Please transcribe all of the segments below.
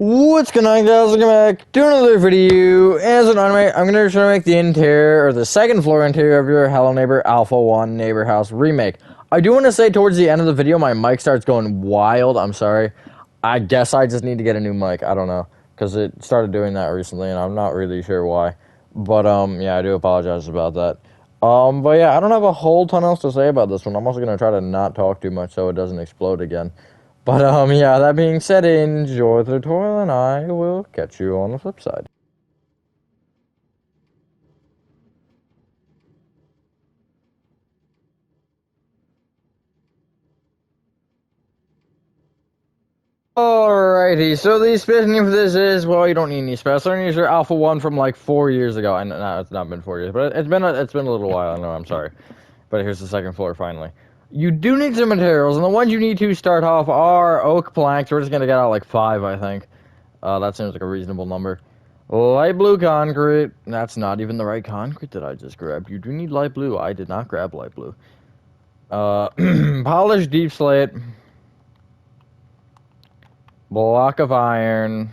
What's going on, guys? Welcome back to another video. As an anime, I'm going to try to make the interior, or the second floor interior of your Hello Neighbor Alpha 1 Neighbor House remake. I do want to say towards the end of the video, my mic starts going wild. I'm sorry. I guess I just need to get a new mic. I don't know. Because it started doing that recently, and I'm not really sure why. But, yeah, I do apologize about that. But yeah, I don't have a whole ton else to say about this one. I'm also going to try to not talk too much so it doesn't explode again. But, yeah, that being said, enjoy the tutorial, and I will catch you on the flip side. Alrighty, so the space name for this is, well, you don't need any space. I'm use your Alpha 1 from like 4 years ago. I know, no, it's not been 4 years, but it's been a little while. I know, I'm sorry. But here's the second floor, finally. You do need some materials, and the ones you need to start off are oak planks. We're just gonna get out like 5, I think. That seems like a reasonable number. Light blue concrete. That's not even the right concrete that I just grabbed. You do need light blue. I did not grab light blue. Polished deep slate. Block of iron.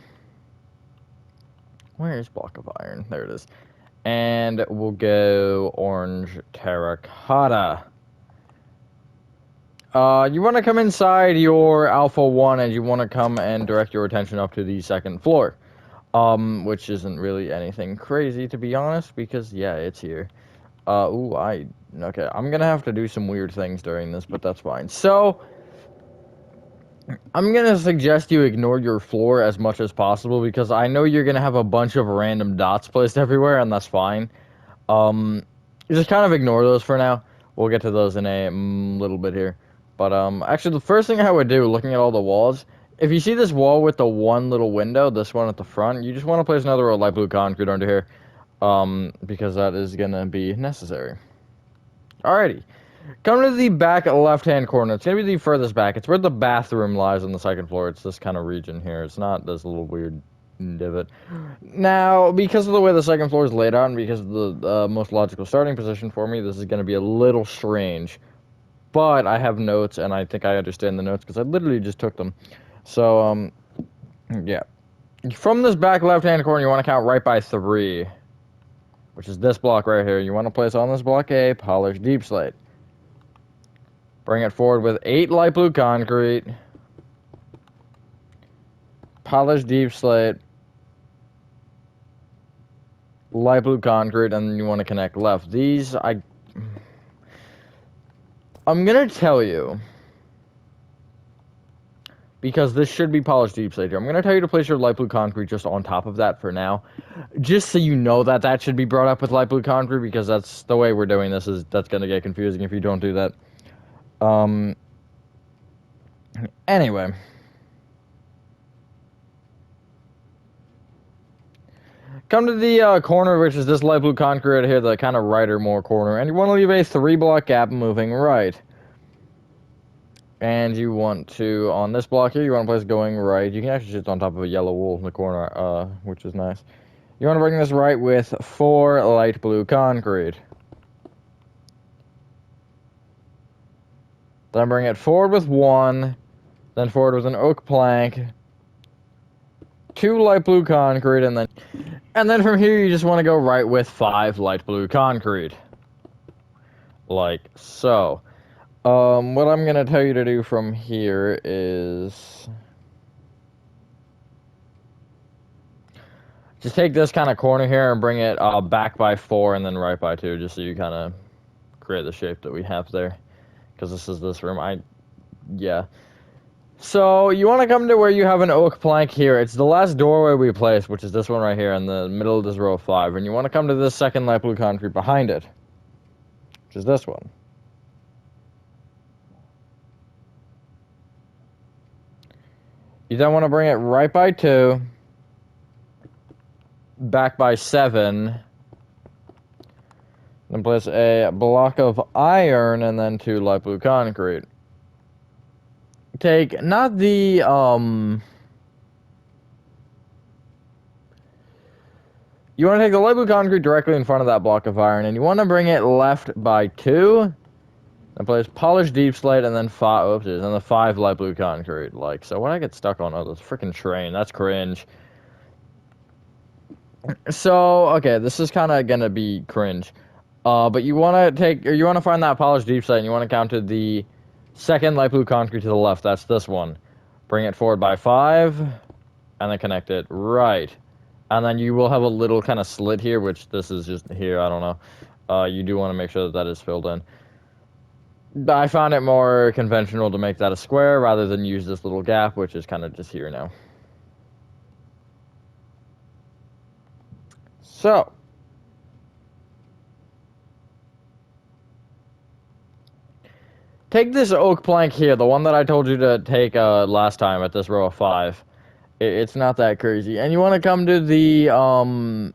Where is block of iron? There it is. And we'll go orange terracotta. You want to come inside your Alpha 1 and you want to come and direct your attention up to the second floor. Which isn't really anything crazy, to be honest, because, yeah, it's here. Okay, I'm gonna have to do some weird things during this, but that's fine. So, I'm gonna suggest you ignore your floor as much as possible, because I know you're gonna have a bunch of random dots placed everywhere, and that's fine. Just kind of ignore those for now. We'll get to those in a little bit here. But, actually, the first thing I would do, looking at all the walls, if you see this wall with the one little window, this one at the front, you just want to place another row of light blue concrete under here, because that is gonna be necessary. Alrighty. Come to the back left-hand corner. It's gonna be the furthest back. It's where the bathroom lies on the second floor. It's this kind of region here. It's not this little weird divot. Now, because of the way the second floor is laid out, and because of the most logical starting position for me, this is gonna be a little strange. But I have notes, and I think I understand the notes, because I literally just took them. So, yeah. From this back left-hand corner, you want to count right by 3, which is this block right here. You want to place on this block a polished deep slate. Bring it forward with 8 light blue concrete, polished deep slate, light blue concrete, and then you want to connect left. These, I'm gonna tell you, because this should be polished deep slate here. I'm gonna tell you to place your light blue concrete just on top of that for now, just so you know that that should be brought up with light blue concrete, because that's the way we're doing this. That's gonna get confusing if you don't do that. Anyway. Come to the corner, which is this light blue concrete right here, the kind of right or more corner, and you want to leave a 3-block gap moving right. And you want to, on this block here, you want to place going right. You can actually sit on top of a yellow wool in the corner, which is nice. You want to bring this right with 4 light blue concrete. Then bring it forward with 1, then forward with an oak plank, 2 light blue concrete, and then from here you just want to go right with 5 light blue concrete. Like so. What I'm gonna tell you to do from here is just take this kind of corner here and bring it back by 4 and then right by 2, just so you kind of create the shape that we have there. Because this is this room. Yeah. So, you want to come to where you have an oak plank here. It's the last doorway we placed, which is this one right here in the middle of this row of 5. And you want to come to this second light blue concrete behind it, which is this one. You then want to bring it right by 2, back by 7, then place a block of iron, and then 2 light blue concrete. Take, not the, you want to take the light blue concrete directly in front of that block of iron, and you want to bring it left by 2, Then place polished deep slate, and then and then the 5 light blue concrete. Like, so what I get stuck on? Oh, this freaking train. That's cringe. So, okay, this is kind of gonna be cringe. But you want to find that polished deep slate, and you want to count to the second light blue concrete to the left. That's this one. Bring it forward by 5, and then connect it right. And then you will have a little kind of slit here, which this is just here, I don't know. You do want to make sure that that is filled in. I found it more conventional to make that a square rather than use this little gap, which is kind of just here now. So, take this oak plank here, the one that I told you to take last time at this row of 5. It's not that crazy. And you want to come to the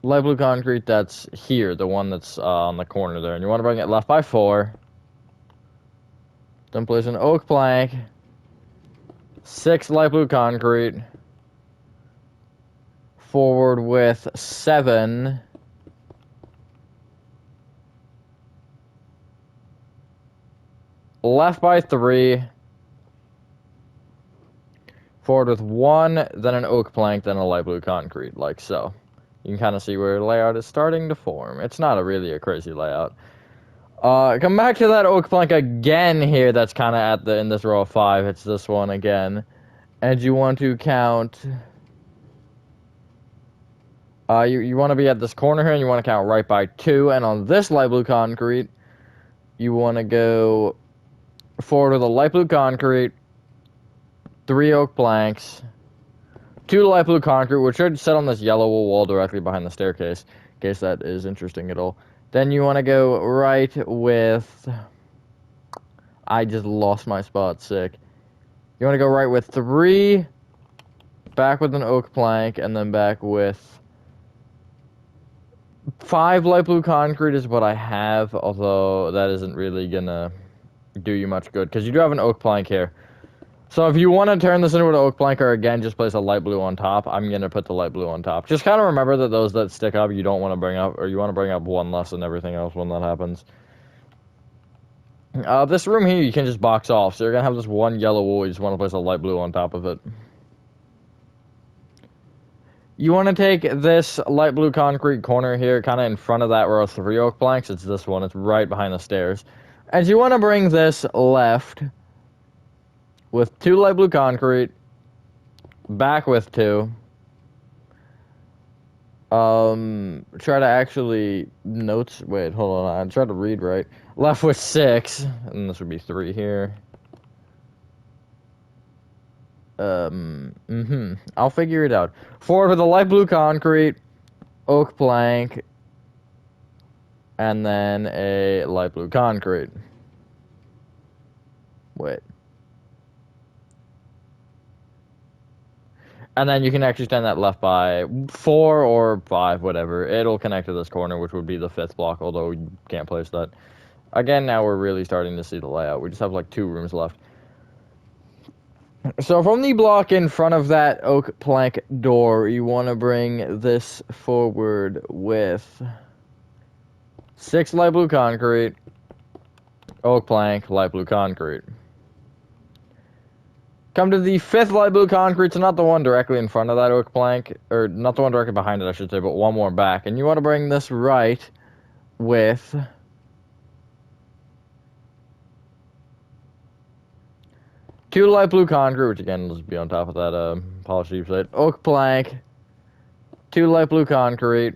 light blue concrete that's here, the one that's on the corner there. And you want to bring it left by 4. Then place an oak plank, 6 light blue concrete, forward with 7. Left by 3. Forward with 1, then an oak plank, then a light blue concrete, like so. You can kind of see where the layout is starting to form. It's not really a crazy layout. Come back to that oak plank again here. That's kind of in this row of 5. It's this one again, and you want to count. You want to be at this corner here, and you want to count right by 2. And on this light blue concrete, you want to go forward with a light blue concrete, 3 oak planks, 2 light blue concrete, which should set on this yellow wall directly behind the staircase, in case that is interesting at all. Then you want to go right with... I just lost my spot, sick. You want to go right with 3, back with an oak plank, and then back with 5 light blue concrete is what I have, although that isn't really gonna do you much good, because you do have an oak plank here. So if you want to turn this into an oak plank, or again, just place a light blue on top, I'm going to put the light blue on top. Just kind of remember that those that stick up, you don't want to bring up, or you want to bring up 1 less than everything else when that happens. This room here, you can just box off. So you're going to have this 1 yellow wall, you just want to place a light blue on top of it. You want to take this light blue concrete corner here, kind of in front of that row of 3 oak planks. It's this one. It's right behind the stairs. And you want to bring this left with 2 light blue concrete, back with 2. Try to actually wait, hold on, I tried to read right. Left with 6, and this would be 3 here. I'll figure it out. Forward with a light blue concrete, oak plank, and then a light blue concrete. Wait. And then you can actually stand that left by 4 or 5, whatever. It'll connect to this corner, which would be the 5th block, although you can't place that. Again, now we're really starting to see the layout. We just have like 2 rooms left. So from the block in front of that oak plank door, you want to bring this forward with 6 light blue concrete, oak plank, light blue concrete. Come to the 5th light blue concrete, so not the one directly in front of that oak plank, or not the one directly behind it, I should say, but 1 more back. And you want to bring this right with 2 light blue concrete, which again, will just be on top of that polished deep slate. Oak plank, 2 light blue concrete,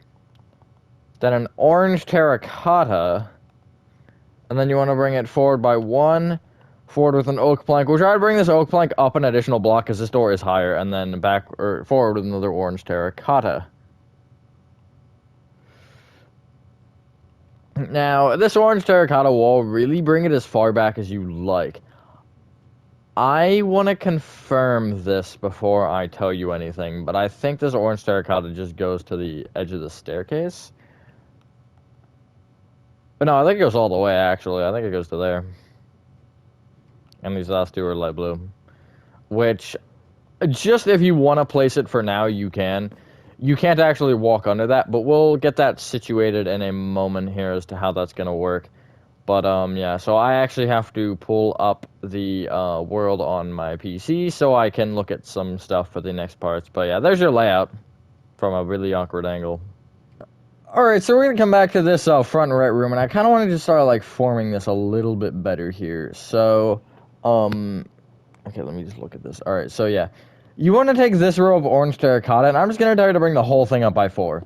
then an orange terracotta, and then you want to bring it forward by 1, forward with an oak plank. We'll try to bring this oak plank up an additional block because this door is higher, and then back or forward with another orange terracotta. Now, this orange terracotta wall, really bring it as far back as you like. I want to confirm this before I tell you anything, but I think this orange terracotta just goes to the edge of the staircase. But no, I think it goes all the way, actually. I think it goes to there. And these last 2 are light blue. Which, just if you want to place it for now, you can. You can't actually walk under that, but we'll get that situated in a moment here as to how that's going to work. But yeah, so I actually have to pull up the world on my PC so I can look at some stuff for the next parts. But yeah, there's your layout from a really awkward angle. All right, so we're gonna come back to this front right room, and I kind of wanted to start like forming this a little bit better here. So, okay, let me just look at this. All right, so yeah, you want to take this row of orange terracotta, and I'm just gonna tell you to bring the whole thing up by 4.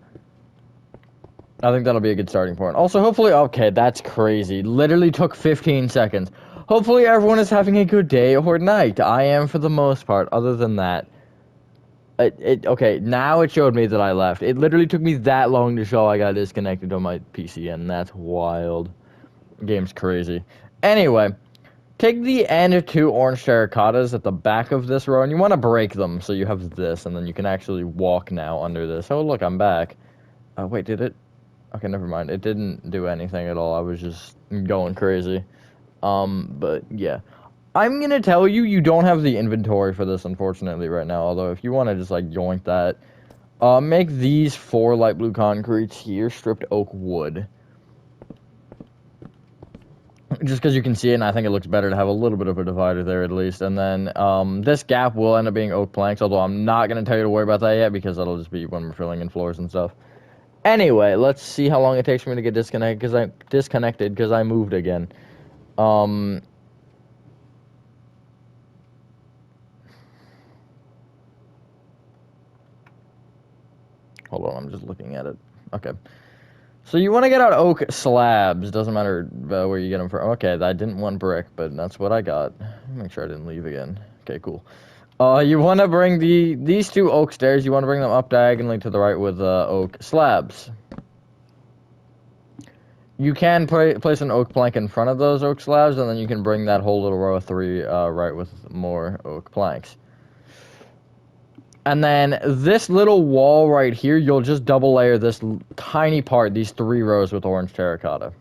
I think that'll be a good starting point. Also, hopefully, okay, that's crazy. Literally took 15 seconds. Hopefully, everyone is having a good day or night. I am for the most part. Other than that, okay, now it showed me that I left. It literally took me that long to show I got disconnected on my PC, and that's wild. Game's crazy. Anyway, take the end of 2 orange terracottas at the back of this row, and you want to break them so you have this, and then you can actually walk now under this. Oh, look, I'm back. Wait, did it? Okay, never mind. It didn't do anything at all. I was just going crazy. But yeah. I'm gonna tell you, you don't have the inventory for this, unfortunately, right now. Although, if you want to just, like, yoink that, make these 4 light blue concretes here, stripped oak wood. Just because you can see it, and I think it looks better to have a little bit of a divider there, at least. And then, this gap will end up being oak planks, although I'm not gonna tell you to worry about that yet, because that'll just be when we're filling in floors and stuff. Anyway, let's see how long it takes for me to get disconnected, because I moved again. Hold on, I'm just looking at it. Okay. So you want to get out oak slabs. Doesn't matter where you get them from. Okay, I didn't want brick, but that's what I got. Make sure I didn't leave again. Okay, cool. You want to bring these 2 oak stairs. You want to bring them up diagonally to the right with oak slabs. You can place an oak plank in front of those oak slabs, and then you can bring that whole little row of 3 right with more oak planks. And then this little wall right here, you'll just double layer this tiny part, these 3 rows with orange terracotta.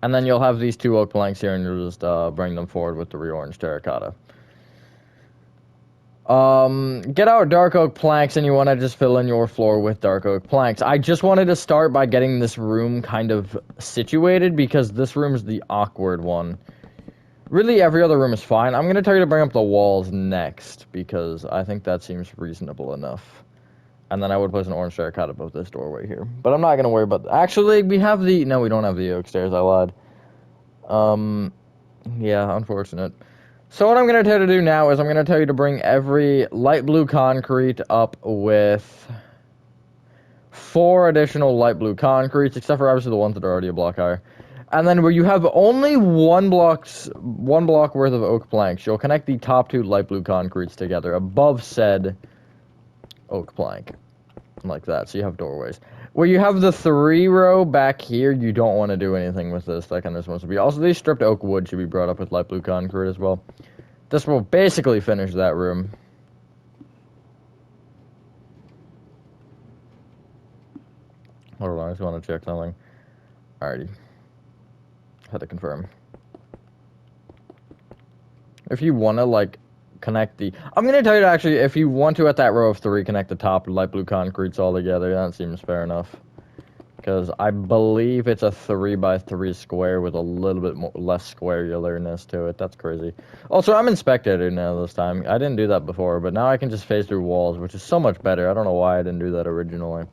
And then you'll have these 2 oak planks here, and you'll just bring them forward with the re-orange terracotta. Get out dark oak planks, and you want to just fill in your floor with dark oak planks. I just wanted to start by getting this room kind of situated, because this room is the awkward one. Really, every other room is fine. I'm going to tell you to bring up the walls next, because I think that seems reasonable enough. And then I would place an orange terracotta above this doorway here. But I'm not going to worry about that. Actually, we have the... No, we don't have the oak stairs. I lied. Yeah, unfortunate. So what I'm going to tell you to do now is I'm going to tell you to bring every light blue concrete up with 4 additional light blue concretes, except for obviously the ones that are already a block higher. And then where you have only one block worth of oak planks, you'll connect the top 2 light blue concretes together above said oak plank. Like that, so you have doorways. Where you have the 3 row back here, you don't want to do anything with this. That kind of supposed to be. Also, these stripped oak wood should be brought up with light blue concrete as well. This will basically finish that room. Hold on, I just want to check something. Alrighty. Had to confirm. If you want to, like, connect the... I'm going to tell you to actually, if you want to, at that row of 3, connect the top light blue concretes all together. That seems fair enough. Because I believe it's a 3x3 square with a little bit more, less squareularness to it. That's crazy. Also, I'm in spectator now this time. I didn't do that before, but now I can just phase through walls, which is so much better. I don't know why I didn't do that originally.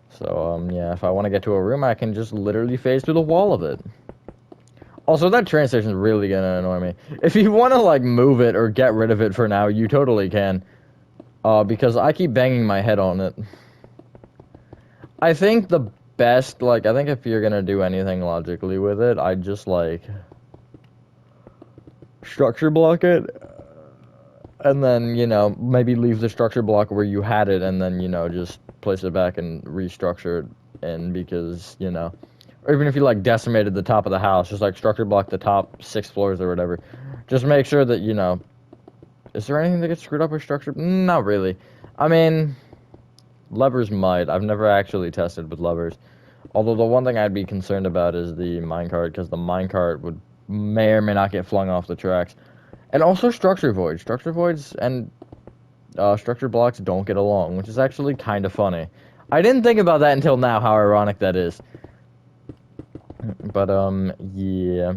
So, yeah, if I want to get to a room, I can just literally phase through the wall of it. Also, that train station is really gonna annoy me. If you want to, like, move it or get rid of it for now, you totally can. Because I keep banging my head on it. I think the best, like, I think if you're gonna do anything logically with it, I'd just, like, structure block it. And then, you know, maybe leave the structure block where you had it, and then, you know, just place it back and restructure it in, because, you know... Or even if you, like, decimated the top of the house, just, like, structure block the top 6 floors or whatever. Just make sure that, you know... Is there anything that gets screwed up with structure? Not really. I mean... Levers might. I've never actually tested with levers. Although the one thing I'd be concerned about is the minecart, because the minecart may or may not get flung off the tracks. And also structure voids. Structure voids and structure blocks don't get along, which is actually kind of funny. I didn't think about that until now, how ironic that is. But, yeah.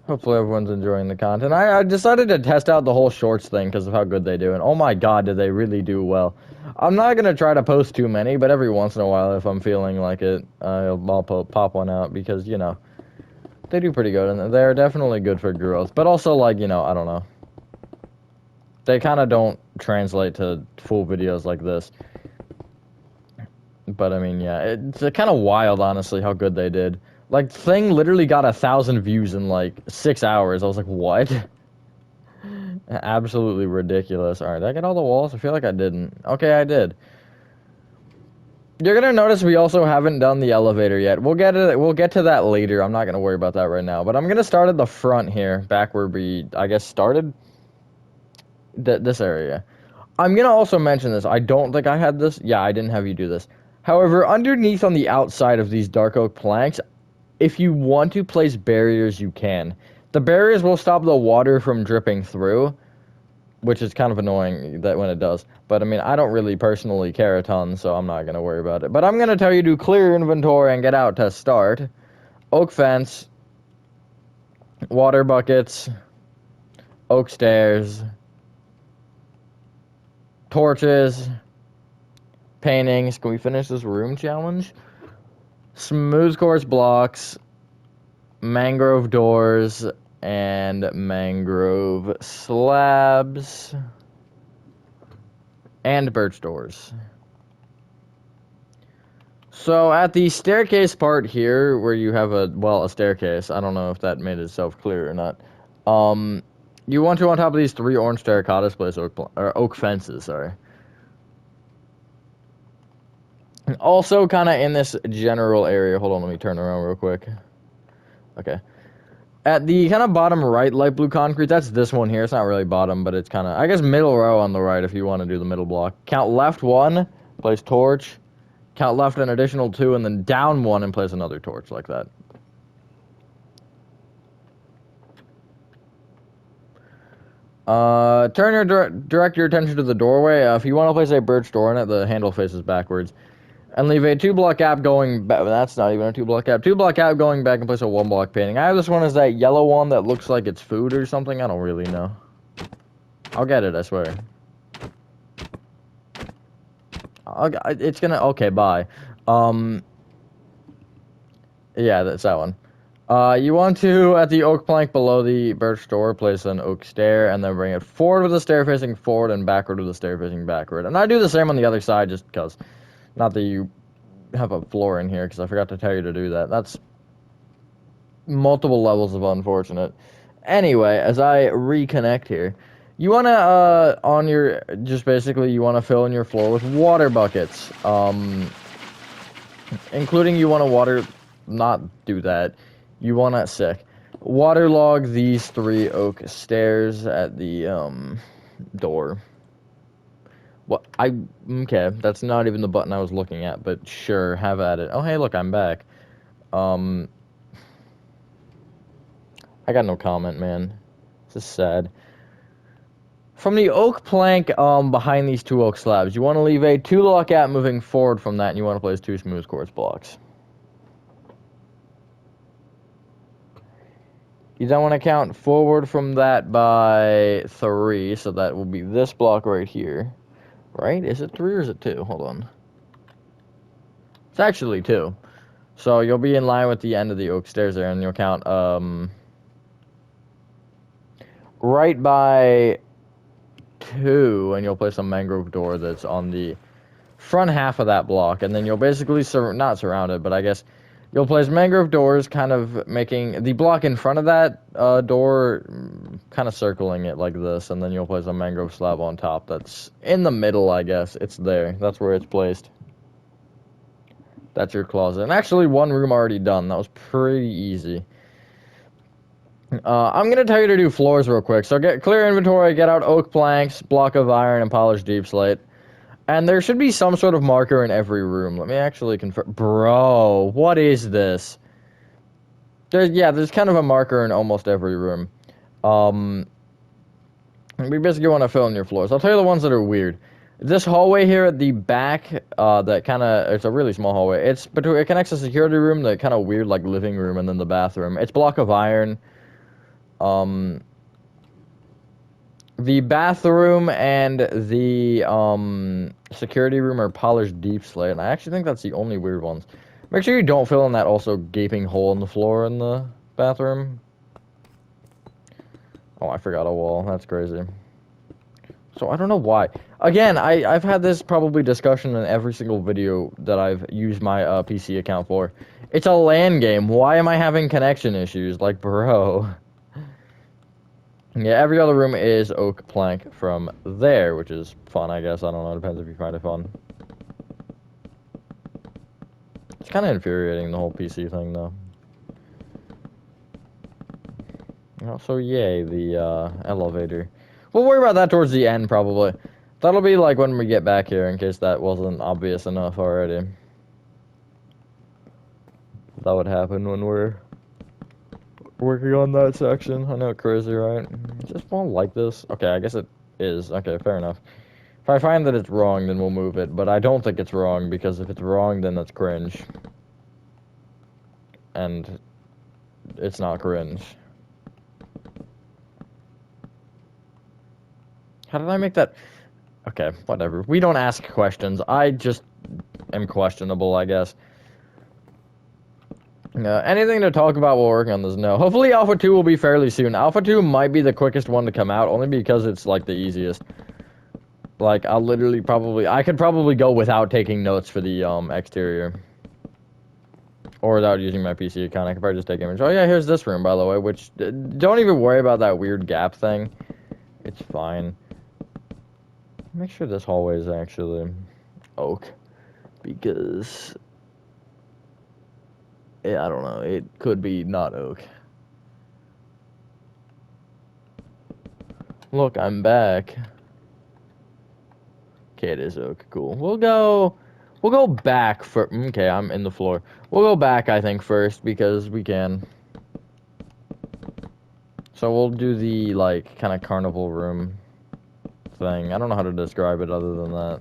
Hopefully everyone's enjoying the content. I decided to test out the whole shorts thing because of how good they do, and oh my god, did they really do well. I'm not gonna try to post too many, but every once in a while, if I'm feeling like it, I'll pop one out because, you know, they do pretty good, and they're definitely good for growth. But also, like, you know, I don't know. They kind of don't translate to full videos like this. But, I mean, yeah, it's kind of wild, honestly, how good they did. Like, Thing literally got 1,000 views in, like, 6 hours. I was like, what? Absolutely ridiculous. Alright, did I get all the walls? I feel like I didn't. Okay, I did. You're gonna notice we also haven't done the elevator yet. We'll get to that later. I'm not gonna worry about that right now. But I'm gonna start at the front here, back where we, I guess, started. This area. I'm gonna also mention this. I don't think I had this. Yeah, I didn't have you do this. However, underneath on the outside of these dark oak planks, if you want to place barriers, you can. The barriers will stop the water from dripping through, which is kind of annoying that when it does. But I mean, I don't really personally care a ton, so I'm not gonna worry about it. But I'm gonna tell you to clear your inventory and get out to start. Oak fence, water buckets, oak stairs, torches, paintings. Can we finish this room challenge? Smooth quartz blocks, mangrove doors, and mangrove slabs, and birch doors. So at the staircase part here, where you have a staircase, I don't know if that made itself clear or not. You want to on top of these 3 orange terracottas place oak fences, sorry. And also kind of in this general area, hold on, let me turn around real quick. Okay. At the kind of bottom right light blue concrete, that's this one here. It's not really bottom, but it's kind of, I guess, middle row on the right if you want to do the middle block. Count left 1, place torch. Count left an additional 2, and then down 1 and place another torch like that. Direct your attention to the doorway. If you want to place a birch door in it, the handle faces backwards. And leave a 2-block gap going back. That's not even a 2-block gap. 2-block gap going back and place a 1-block painting. I have this one as that yellow one that looks like it's food or something. I don't really know. I'll get it, I swear. It's gonna... Okay, bye. Yeah, that's that one. You want to, at the oak plank below the birch door, place an oak stair, and then bring it forward with the stair facing forward and backward with the stair facing backward. And I do the same on the other side just because. Not that you have a floor in here, because I forgot to tell you to do that. That's multiple levels of unfortunate. Anyway, as I reconnect here, you want to, just basically, you want to fill in your floor with water buckets. Including you want to not do that. You want to, waterlog these 3 oak stairs at the, door. What? Okay, that's not even the button I was looking at, but sure, have at it. Oh, hey, look, I'm back. I got no comment, man. This is sad. From the oak plank, behind these 2 oak slabs, you want to leave a 2-block gap moving forward from that, and you want to place 2 smooth quartz blocks. You don't want to count forward from that by 3, so that will be this block right here. Right? Is it 3 or is it 2? Hold on. It's actually 2. So you'll be in line with the end of the oak stairs there, and you'll count, right by 2, and you'll place a mangrove door that's on the front half of that block, and then you'll basically, not surround it, but I guess you'll place mangrove doors, kind of making the block in front of that door, kind of circling it like this, and then you'll place a mangrove slab on top that's in the middle, I guess. It's there. That's where it's placed. That's your closet. And actually, 1 room already done. That was pretty easy. I'm going to tell you to do floors real quick. So clear inventory, get out oak planks, block of iron, and polished deep slate. And there should be some sort of marker in every room. Let me actually confirm. Bro, what is this? There's kind of a marker in almost every room. We basically want to fill in your floors. I'll tell you the ones that are weird. This hallway here at the back, that kind of, it's a really small hallway. It's between, it connects the security room, the kind of weird, like, living room, and then the bathroom. It's block of iron. Um, the bathroom and the, security room are polished deep slate, and I actually think that's the only weird ones. Make sure you don't fill in that also gaping hole in the floor in the bathroom. Oh, I forgot a wall. That's crazy. So I don't know why. Again, I've had this probably discussion in every single video that I've used my PC account for. It's a LAN game. Why am I having connection issues? Like, bro. Yeah, every other room is oak plank from there, which is fun, I guess. I don't know. Depends if you find it fun. It's kind of infuriating, the whole PC thing, though. So yay, the elevator. We'll worry about that towards the end, probably. That'll be like when we get back here, in case that wasn't obvious enough already. That would happen when we're working on that section. I know, crazy, right? Just won't like this. Okay, I guess it is. Okay, fair enough. If I find that it's wrong, then we'll move it. But I don't think it's wrong, because if it's wrong, then that's cringe. And it's not cringe. How did I make that? Okay, whatever. We don't ask questions. I just am questionable, I guess. Anything to talk about while working on this? No. Hopefully Alpha 2 will be fairly soon. Alpha 2 might be the quickest one to come out, only because it's, like, the easiest. Like, I'll literally probably... I could probably go without taking notes for the, exterior. Or without using my PC account. I could probably just take image. Oh, yeah, here's this room, by the way, which... don't even worry about that weird gap thing. It's fine. Make sure this hallway is actually oak. Because... yeah, I don't know. It could be not oak. Look, I'm back. Okay, it is oak. Cool. We'll go back for... okay, I'm in the floor. We'll go back, I think, first, because we can. So we'll do the, like, kind of carnival room thing. I don't know how to describe it other than that.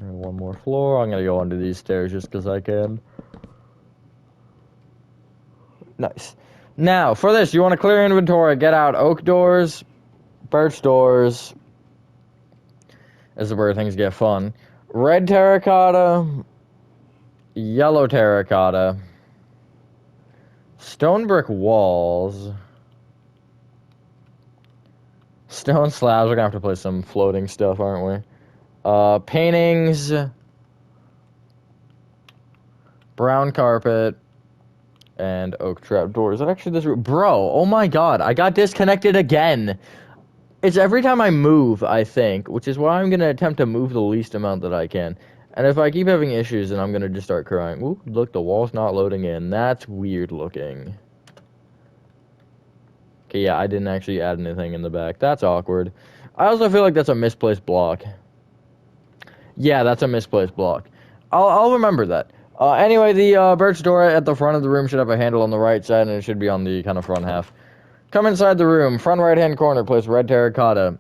One more floor. I'm gonna go under these stairs just because I can. Nice. Now, for this, you want to clear inventory. Get out oak doors, birch doors. This is where things get fun. Red terracotta, yellow terracotta, stone brick walls, stone slabs. We're gonna have to play some floating stuff, aren't we? Paintings, brown carpet, and oak trap doors. Is that actually this room? Bro, oh my god, I got disconnected again. It's every time I move, I think, which is why I'm going to attempt to move the least amount that I can. And if I keep having issues, then I'm going to just start crying. Ooh, look, the wall's not loading in. That's weird looking. Okay, yeah, I didn't actually add anything in the back. That's awkward. I also feel like that's a misplaced block. Yeah, that's a misplaced block. I'll remember that. Anyway, the birch door at the front of the room should have a handle on the right side, and it should be on the kind of front half. Come inside the room. Front right-hand corner, place red terracotta.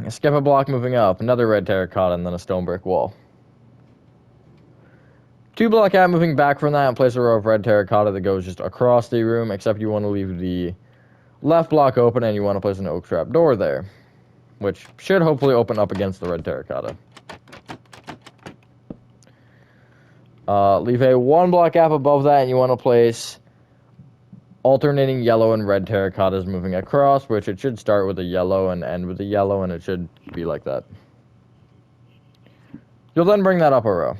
Skip a block moving up. Another red terracotta, and then a stone brick wall. 2 block out moving back from that, and place a row of red terracotta that goes just across the room, except you want to leave the left block open, and you want to place an oak trap door there, which should hopefully open up against the red terracotta. Leave a 1 block gap above that, and you want to place alternating yellow and red terracottas moving across, which it should start with a yellow and end with a yellow, and it should be like that. You'll then bring that up a row.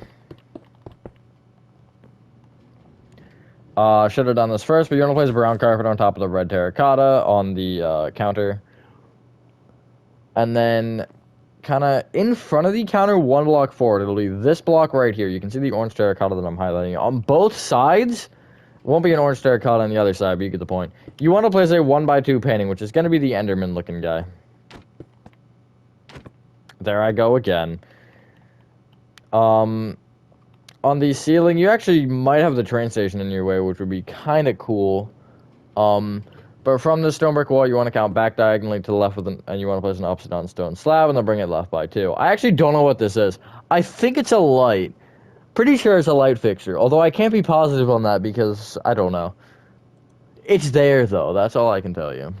Should have done this first, but you want to place a brown carpet on top of the red terracotta on the counter. And then kind of in front of the counter, 1 block forward. It'll be this block right here. You can see the orange terracotta that I'm highlighting. On both sides, won't be an orange terracotta on the other side, but you get the point. You want to place a 1x2 painting, which is going to be the Enderman-looking guy. There I go again. On the ceiling, you actually might have the train station in your way, which would be kind of cool. But from the stone brick wall, you want to count back diagonally to the left and you want to place an upside down stone slab and then bring it left by 2. I actually don't know what this is. I think it's a light. Pretty sure it's a light fixture, although I can't be positive on that because I don't know. It's there though. That's all I can tell you.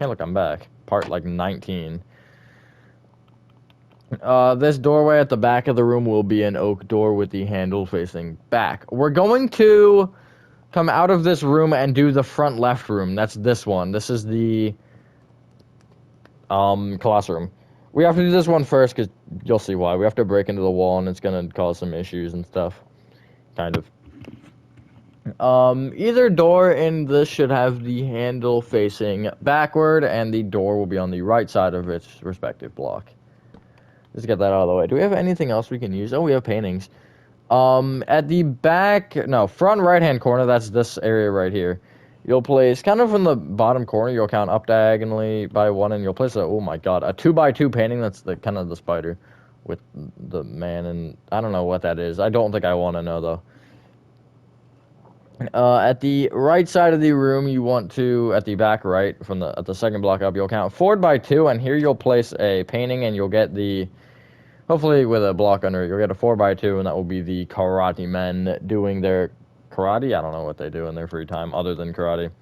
Hey, look, I'm back. Part like 19. This doorway at the back of the room will be an oak door with the handle facing back. We're going to come out of this room and do the front left room. That's this one. This is the classroom. We have to do this one first because you'll see why. We have to break into the wall and it's gonna cause some issues and stuff. Kind of. Either door in this should have the handle facing backward and the door will be on the right side of its respective block. Let's get that out of the way. Do we have anything else we can use? Oh, we have paintings. At the back, no, front right-hand corner, that's this area right here. You'll place, kind of from the bottom corner, you'll count up diagonally by 1, and you'll place a, oh my god, a 2x2 painting, that's the kind of the spider with the man, and I don't know what that is. I don't think I want to know, though. At the right side of the room, you want to, at the back right, at the second block up, you'll count forward by 2, and here you'll place a painting, and you'll get the, hopefully with a block under it, you'll get a 4x2, and that will be the karate men doing their karate. I don't know what they do in their free time other than karate.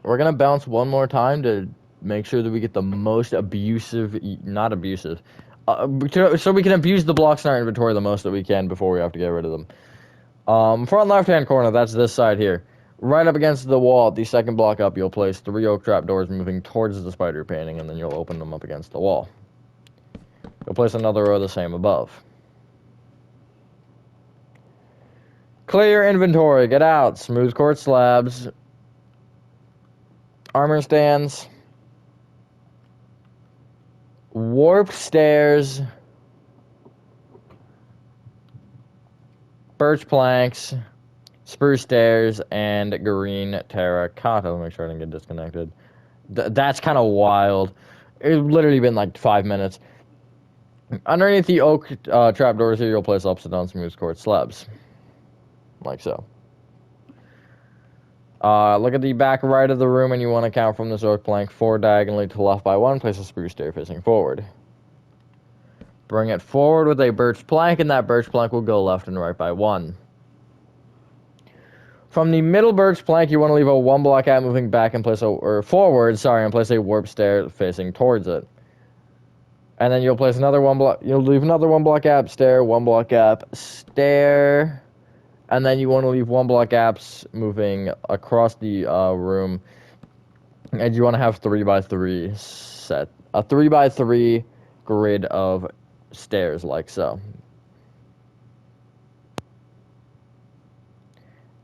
We're going to bounce one more time to make sure that we get the most abusive, not abusive, so we can abuse the blocks in our inventory the most that we can before we have to get rid of them. Front left-hand corner, that's this side here. Right up against the wall, the second block up, you'll place 3 oak trap doors moving towards the spider painting, and then you'll open them up against the wall. You'll place another row the same above. Clear your inventory, get out. Smooth quartz slabs, armor stands, warped stairs, birch planks, spruce stairs, and green terracotta. Let me make sure I didn't get disconnected. That's kind of wild. It's literally been like 5 minutes. Underneath the oak trapdoors here, you'll place upside down smooth quartz slabs. Like so. Look at the back right of the room, and you want to count from this oak plank 4 diagonally to left by 1. Place a spruce stair facing forward. Bring it forward with a birch plank, and that birch plank will go left and right by 1. From the middle birch plank, you want to leave a 1 block gap moving back and place and place a warp stair facing towards it. And then you'll place another 1 block. You'll leave another 1 block gap stair, 1 block gap stair, and then you want to leave 1 block gaps moving across the room. And you want to have 3x3 set, a 3x3 grid of stairs like so.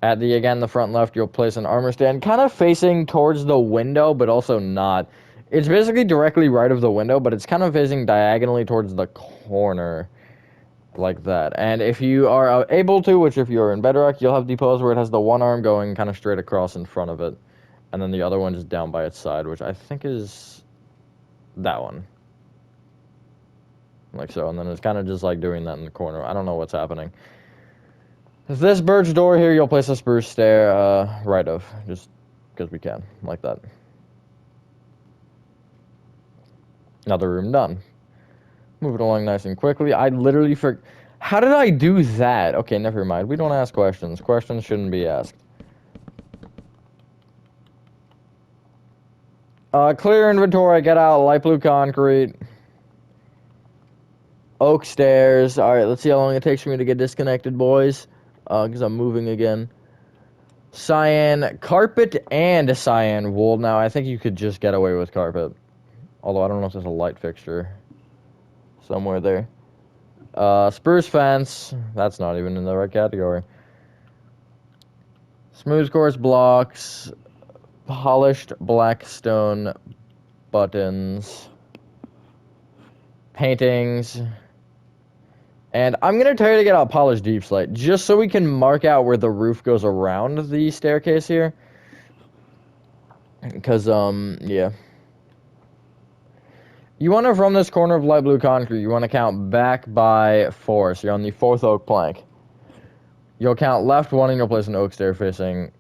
At the front left, you'll place an armor stand kind of facing towards the window, but also not. It's basically directly right of the window, but it's kind of facing diagonally towards the corner, like that. And if you are able to, which if you're in Bedrock, you'll have the pose where it has the one arm going kind of straight across in front of it, and then the other one just down by its side, which I think is that one. Like so, and then it's kind of just like doing that in the corner. I don't know what's happening. This birch door here, you'll place a spruce stair right of, just because we can, like that. Another room done. Move it along nice and quickly. I literally how did I do that? Okay, never mind. We don't ask questions. Questions shouldn't be asked. Clear inventory, get out, light blue concrete. Oak stairs. Alright, let's see how long it takes for me to get disconnected, boys. Because I'm moving again. Cyan carpet and cyan wool. Now, I think you could just get away with carpet. Although, I don't know if there's a light fixture somewhere there. Spruce fence. That's not even in the right category. Smooth quartz blocks. Polished black stone buttons. Paintings. And I'm going to tell you to get out polished deep slate, just so we can mark out where the roof goes around the staircase here. Because, yeah. You want to, from this corner of light blue concrete, you want to count back by 4, so you're on the 4th oak plank. You'll count left 1 and you'll place an oak stair facing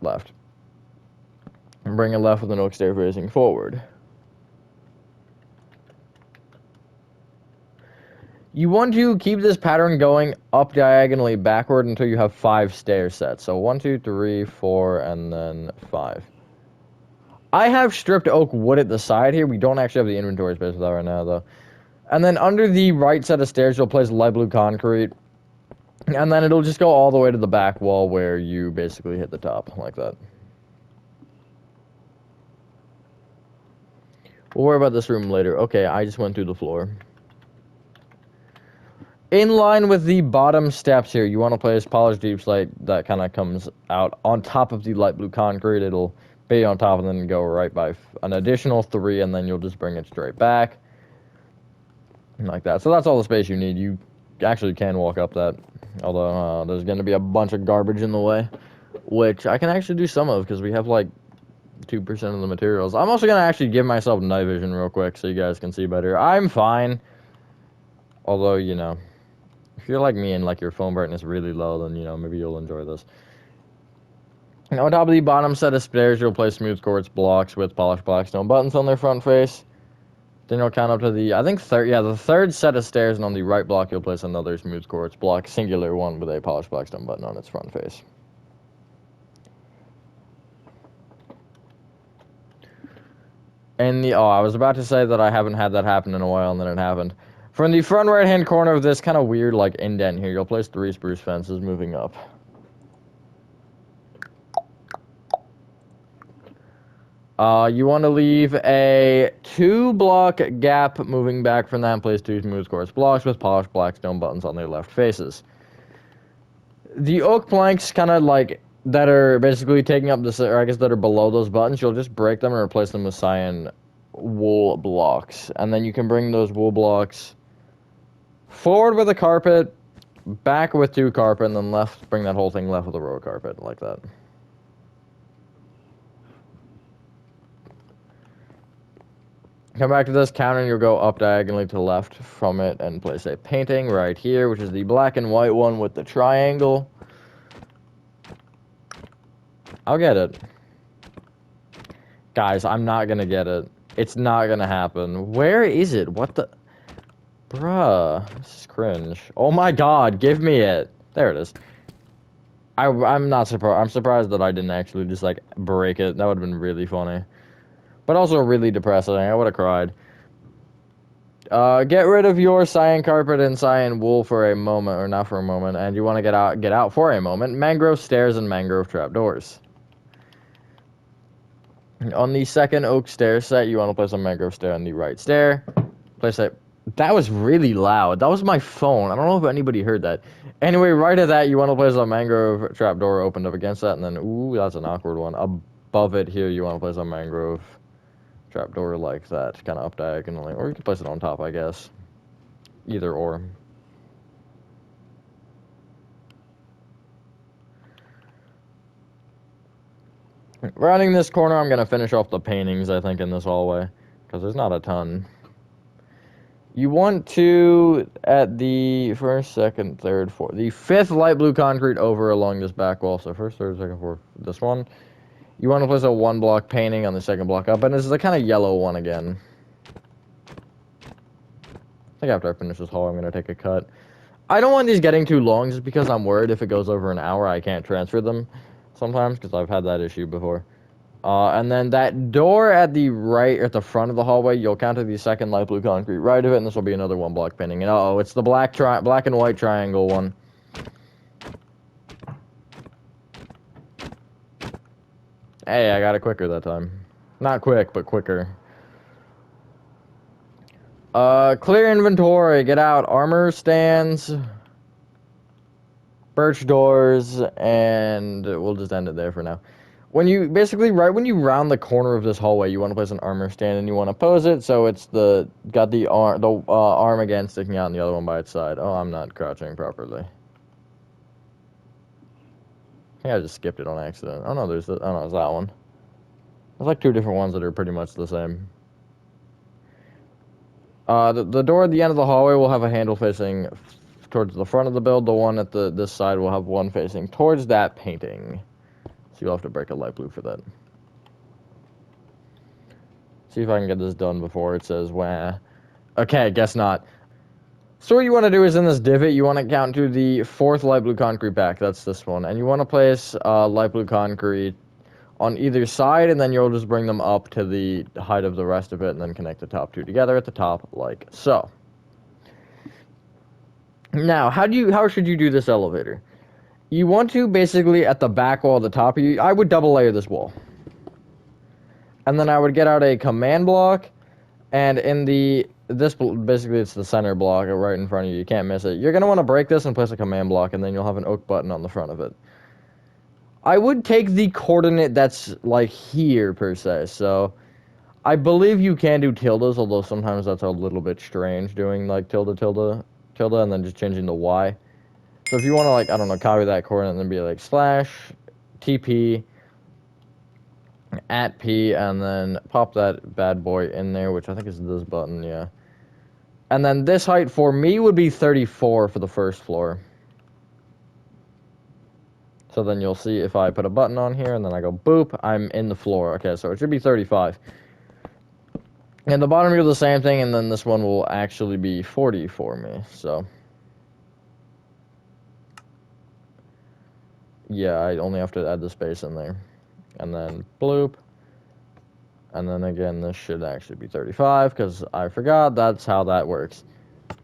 left. And bring it left with an oak stair facing forward. You want to keep this pattern going up diagonally backward until you have 5 stair sets. So 1, 2, 3, 4, and then 5. I have stripped oak wood at the side here. We don't actually have the inventory space for that right now, though. And then under the right set of stairs, you'll place light blue concrete. And then it'll just go all the way to the back wall where you basically hit the top, like that. We'll worry about this room later. Okay, I just went through the floor. In line with the bottom steps here, you want to place polished deep slate that kind of comes out on top of the light blue concrete. It'll be on top and then go right by an additional 3, and then you'll just bring it straight back. Like that. So that's all the space you need. You actually can walk up that, although there's going to be a bunch of garbage in the way, which I can actually do some of because we have like 2% of the materials. I'm also going to actually give myself night vision real quick so you guys can see better. I'm fine. Although, you know, if you're like me and like your phone brightness really low, then, you know, maybe you'll enjoy this. Now, on top of the bottom set of stairs, you'll place smooth quartz blocks with polished black stone buttons on their front face. Then you'll count up to the, I think, the third set of stairs, and on the right block, you'll place another smooth quartz block, singular one with a polished black stone button on its front face. And I was about to say that I haven't had that happen in a while, and then it happened. From the front right-hand corner of this kind of weird, like, indent here, you'll place 3 spruce fences moving up. You want to leave a 2-block gap moving back from that and place 2 smooth quartz blocks with polished black stone buttons on their left faces. The oak planks kind of like that are basically taking up this, or I guess that are below those buttons, you'll just break them and replace them with cyan wool blocks. And then you can bring those wool blocks forward with a carpet, back with 2 carpet, and then left, bring that whole thing left with a row of carpet, like that. Come back to this counter and you'll go up diagonally to the left from it and place a painting right here, which is the black and white one with the triangle. I'll get it. Guys, I'm not gonna get it. It's not gonna happen. Where is it? What the... Bruh. This is cringe. Oh my god, give me it. There it is. I'm not surprised. I'm surprised that I didn't actually just, like, break it. That would have been really funny. But also really depressing. I would have cried. Get rid of your cyan carpet and cyan wool for a moment, or not for a moment, and you want to get out for a moment. Mangrove stairs and mangrove trapdoors. On the second oak stair set, you want to place a mangrove stair on the right stair. Place it. That was really loud. That was my phone. I don't know if anybody heard that. Anyway, right at that, you want to place a mangrove trapdoor opened up against that, and then, ooh, that's an awkward one. Above it here, you want to place a mangrove trapdoor like that, kind of up diagonally. Or you can place it on top, I guess. Either or. Rounding this corner, I'm going to finish off the paintings, I think, in this hallway. Because there's not a ton. You want to, at the first, second, third, fourth, the 5th light blue concrete over along this back wall. So first, third, second, fourth, this one. You want to place a 1-block painting on the second block up, and this is the kind of yellow one again. I think after I finish this hall, I'm going to take a cut. I don't want these getting too long, just because I'm worried if it goes over an hour, I can't transfer them sometimes, because I've had that issue before. And then that door at the right, at the front of the hallway, you'll count to the second light blue concrete right of it, and this will be another 1-block painting. And uh-oh, it's the black and white triangle one. Hey, I got it quicker that time. Not quick, but quicker. Clear inventory. Get out armor stands, birch doors, and we'll just end it there for now. When you, basically, right when you round the corner of this hallway, you want to place an armor stand, and you want to pose it so it's got the arm again sticking out and the other one by its side. Oh, I'm not crouching properly. I think I just skipped it on accident. Oh no, it's that one. There's like 2 different ones that are pretty much the same. The door at the end of the hallway will have a handle facing towards the front of the build. The one at this side will have one facing towards that painting. So you'll have to break a light blue for that. See if I can get this done before it says wah. Okay, guess not. So what you want to do is in this divot, you want to count to the 4th light blue concrete pack. That's this one. And you want to place light blue concrete on either side, and then you'll just bring them up to the height of the rest of it, and then connect the top 2 together at the top, like so. Now, how should you do this elevator? You want to basically at the back wall at the top of you. I would double layer this wall, and then I would get out a command block, and in this basically it's the center block right in front of you. You can't miss it. You're gonna want to break this and place a command block, and then you'll have an oak button on the front of it. I would take the coordinate that's like here per se. So I believe you can do tildes, although sometimes that's a little bit strange doing like tilde, and then just changing the Y. So if you want to, like, I don't know, copy that coordinate and then be like slash TP at P, and then pop that bad boy in there, which I think is this button, yeah. And then this height for me would be 34 for the first floor. So then you'll see if I put a button on here and then I go boop, I'm in the floor. Okay, so it should be 35. And the bottom will do the same thing, and then this one will actually be 40 for me, so. Yeah, I only have to add the space in there. And then bloop. And then again, this should actually be 35, because I forgot that's how that works.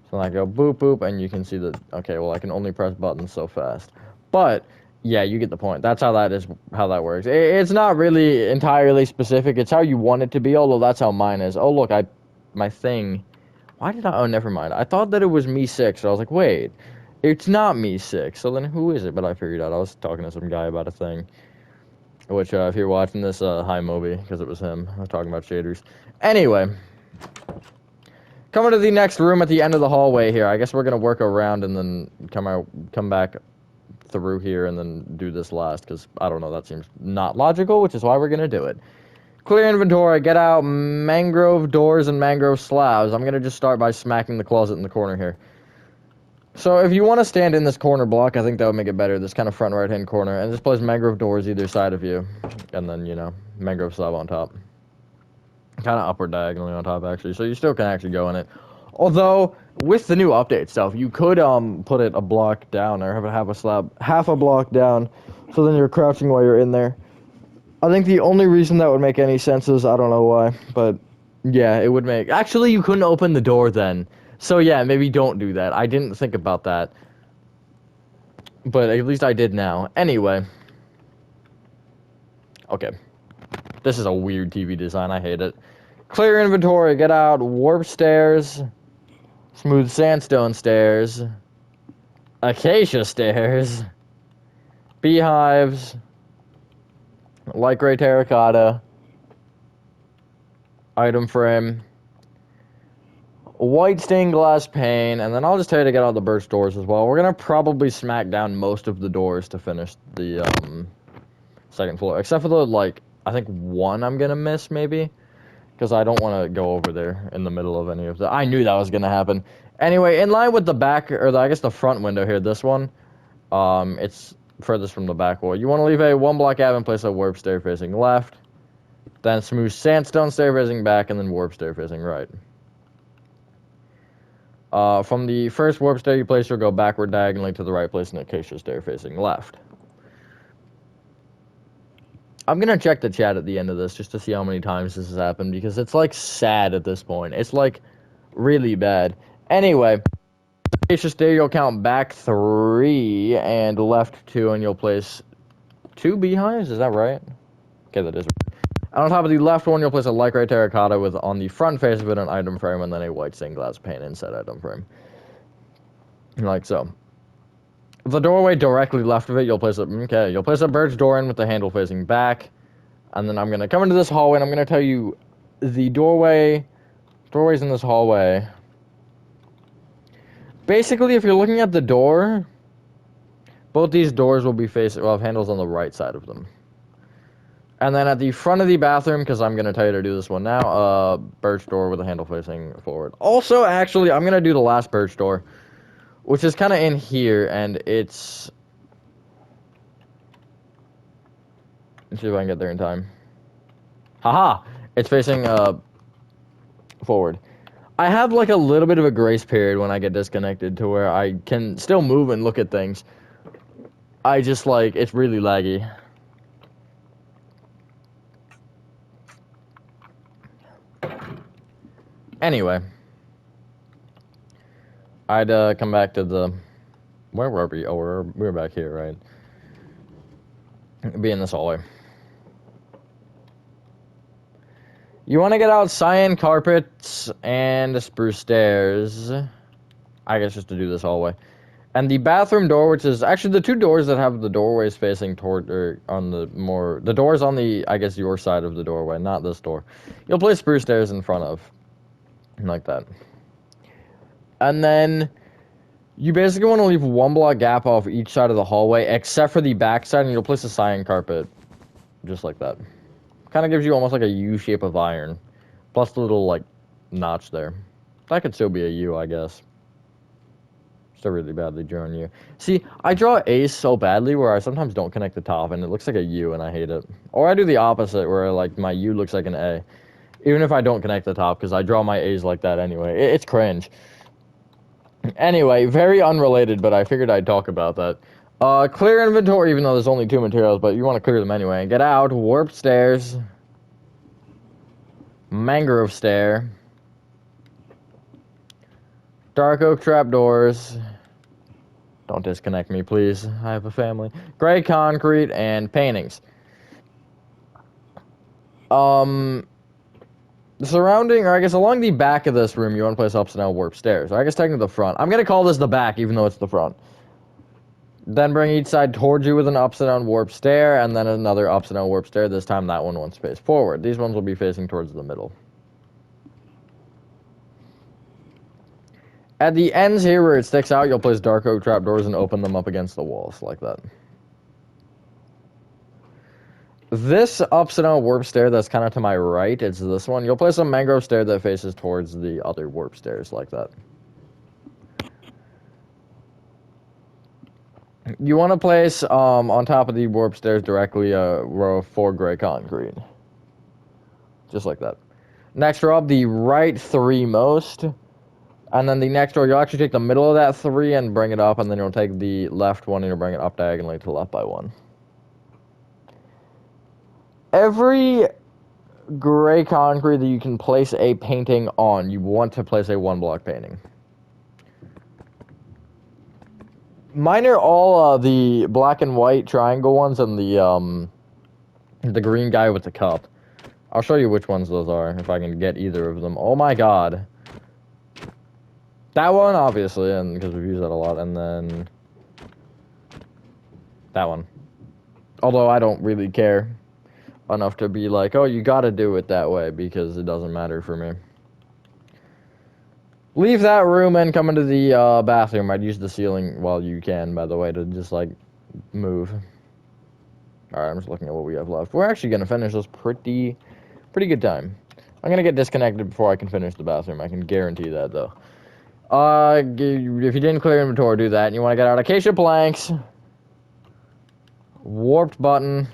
So I go boop, boop, and you can see that, okay, well, I can only press buttons so fast. But, yeah, you get the point. That's how that works. It's not really entirely specific. It's how you want it to be, although that's how mine is. Oh, look, my thing. Why did I? Oh, never mind. I thought that it was me 6. So I was like, wait, it's not me 6. So then who is it? But I figured out. I was talking to some guy about a thing. Which, if you're watching this, hi Moby, because it was him. I was talking about shaders. Anyway. Coming to the next room at the end of the hallway here. I guess we're going to work around and then come back through here and then do this last, because I don't know, that seems not logical, which is why we're gonna do it. Clear inventory, get out mangrove doors and mangrove slabs. I'm gonna just start by smacking the closet in the corner here. So if you want to stand in this corner block, I think that would make it better, this kind of front right hand corner, and just place mangrove doors either side of you, and then, you know, mangrove slab on top. Kind of upward diagonally on top, actually, so you still can actually go in it. Although, with the new update stuff, you could put it a block down, or have a slab half a block down, so then you're crouching while you're in there. I think the only reason that would make any sense is, I don't know why, but yeah, it would make... Actually, you couldn't open the door then. So yeah, maybe don't do that. I didn't think about that. But at least I did now. Anyway. Okay. This is a weird TV design, I hate it. Clear inventory, get out warp stairs... Smooth sandstone stairs, acacia stairs, beehives, light gray terracotta, item frame, white stained glass pane, and then I'll just tell you to get out the birch doors as well. We're going to probably smack down most of the doors to finish the second floor, except for the, like, I think one I'm going to miss, maybe. Because I don't want to go over there in the middle of any of that. I knew that was going to happen. Anyway, in line with the back, or I guess the front window here, this one, it's furthest from the back wall. You want to leave a 1 block gap and place a warp stair facing left. Then smooth sandstone stair facing back, and then warp stair facing right. From the first warp stair you place, you'll go backward diagonally to the right, place an acacia stair facing left. I'm going to check the chat at the end of this just to see how many times this has happened, because it's, like, sad at this point. It's, like, really bad. Anyway, acacia stair, you'll count back 3 and left 2, and you'll place 2 beehives? Is that right? Okay, that is right. And on top of the left one, you'll place a light gray terracotta with, on the front face of it, an item frame, and then a white stained glass pane inside item frame. Like so. The doorway directly left of it, you'll place a birch door in with the handle facing back, and then I'm gonna come into this hallway, and I'm gonna tell you the doorways in this hallway. Basically, if you're looking at the door, both these doors will have handles on the right side of them. And then at the front of the bathroom, because I'm gonna tell you to do this one now, birch door with a handle facing forward. Also, actually, I'm gonna do the last birch door. which is kind of in here, and it's... Let's see if I can get there in time. Haha! It's facing, forward. I have, like, a little bit of a grace period when I get disconnected to where I can still move and look at things. I just, like, it's really laggy. Anyway. I'd, come back to the... Where were we? Oh, we're back here, right? Be in this hallway. You want to get out cyan carpets and spruce stairs. I guess just to do this hallway. And the bathroom door, which is actually the two doors that have the doorways facing toward, or on the more, the doors on the, I guess, your side of the doorway, not this door. You'll place spruce stairs in front of. Like that. And then you basically want to leave one block gap off each side of the hallway, except for the back side, and you'll place a cyan carpet. Just like that. Kind of gives you almost like a U shape of iron. Plus the little, like, notch there. That could still be a U, I guess. Still really badly drawn U. See, I draw A's so badly where I sometimes don't connect the top, and it looks like a U, and I hate it. Or I do the opposite, where, like, my U looks like an A. Even if I don't connect the top, because I draw my A's like that anyway. It's cringe. Anyway, very unrelated, but I figured I'd talk about that. Clear inventory, even though there's only 2 materials, but you want to clear them anyway. Get out, warp stairs, mangrove stair, dark oak trapdoors. Don't disconnect me, please. I have a family. Gray concrete and paintings. Surrounding, or I guess along the back of this room, you want to place upside down warp stairs. Or I guess technically the front. I'm going to call this the back, even though it's the front. Then bring each side towards you with an upside down warp stair, and then another upside down warp stair. This time that one wants to face forward. These ones will be facing towards the middle. At the ends here where it sticks out, you'll place dark oak trapdoors and open them up against the walls, like that. This upside down warp stair that's kind of to my right, it's this one. You'll place a mangrove stair that faces towards the other warp stairs, like that. You want to place, on top of the warp stairs directly, a row of 4 gray concrete. Just like that. Next row up, the right 3 most. And then the next row, you'll actually take the middle of that 3 and bring it up, and then you'll take the left one and you'll bring it up diagonally to the left by 1. Every gray concrete that you can place a painting on, you want to place a 1-block painting. Mine are all the black and white triangle ones and the green guy with the cup. I'll show you which ones those are, if I can get either of them. Oh my god. That one, obviously, and because we've used that a lot, and then that one. Although I don't really care enough to be like, oh, you gotta do it that way, because it doesn't matter for me. Leave that room and come into the bathroom. I'd use the ceiling while you can, by the way, to just, like, move. Alright, I'm just looking at what we have left. We're actually gonna finish this pretty good time. I'm gonna get disconnected before I can finish the bathroom. I can guarantee that, though. If you didn't clear inventory, do that. And you want to get out acacia planks, warped button,